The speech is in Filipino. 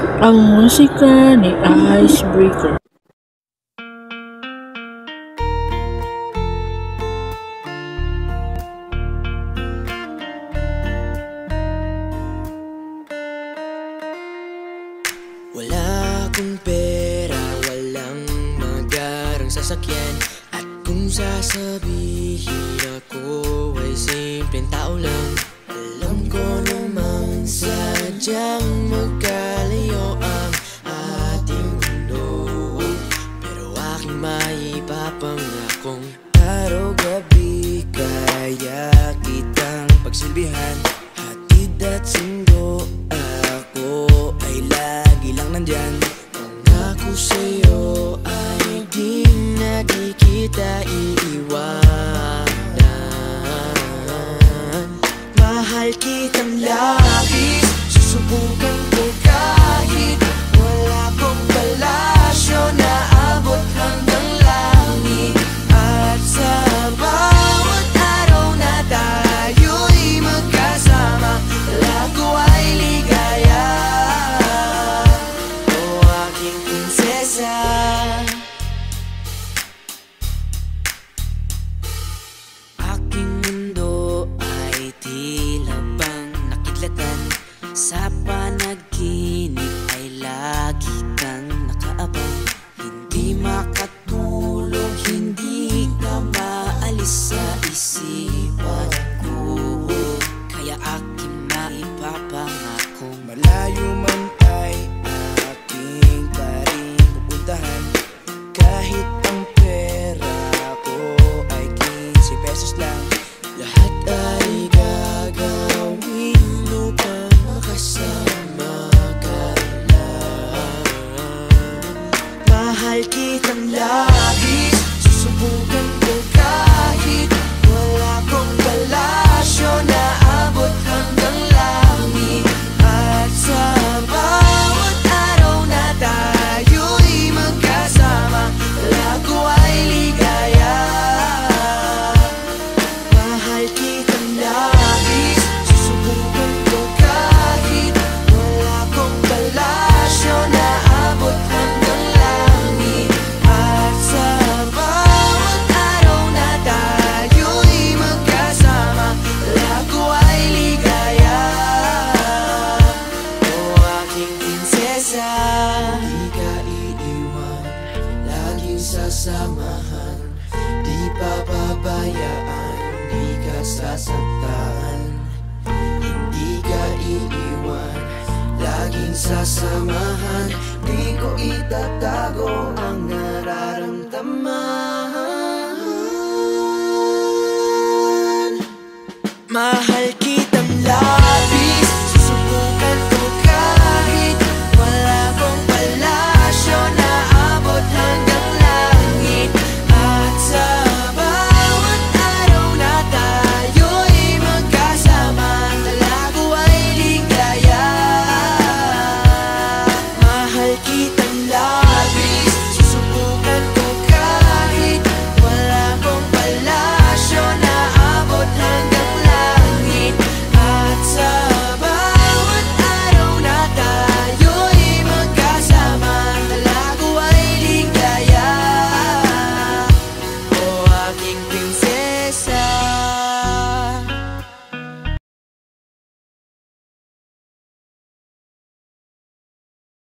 Ang musika ni Icebreaker. Wala akong pera, walang magarang sasakyan. At kung sasabihin ako ay simpleng tao lang, alam ko namang sadyang magkalayo ang ating mundo. Pero aking maipapangakong araw-gabi kaya kitang pagsilbihan. Hatid at sundo ako ay lagi lang nandyan. Pangako sa'yo ay di na di kita iiwanan. Mahal kitang labis, susubukan ko kahit wala kong palasyo na abot hanggang langit. At sa bawat araw na tayo'y magkasama, lago ay ligaya. O aking prinsesa, aking mundo ay tila bang nakitlatan. Sa panaginip ay lagi kang nakaabang. Hindi makatulog, hindi ka maalis sa isipan ko. Kaya aking maipapangakong malayo man ay aking pa rin pupuntahan. Kahit ang pera ko ay 15 pesos lang, lahat ay gagawin upang makasama ka lang. Mahal kitang labis, susubukan ko kahit wala kong palasyo na abot hanggang langit. At sa bawat araw na tayo'y magkasama, lago ay ligaya. Mahal kitang labis, susubukan ko kahit wala kong palasyo na abot hanggang langit. At sa bawat araw na tayo'y magkasama, lago ay ligaya. O aking prinsesa, di ka iiwan, laging sasamahan. Di papabayaan, di ka sasaktan. Hindi ka iiwan, laging sasamahan. Di ko itatago ang nararamdaman. Mahal kitang lahat.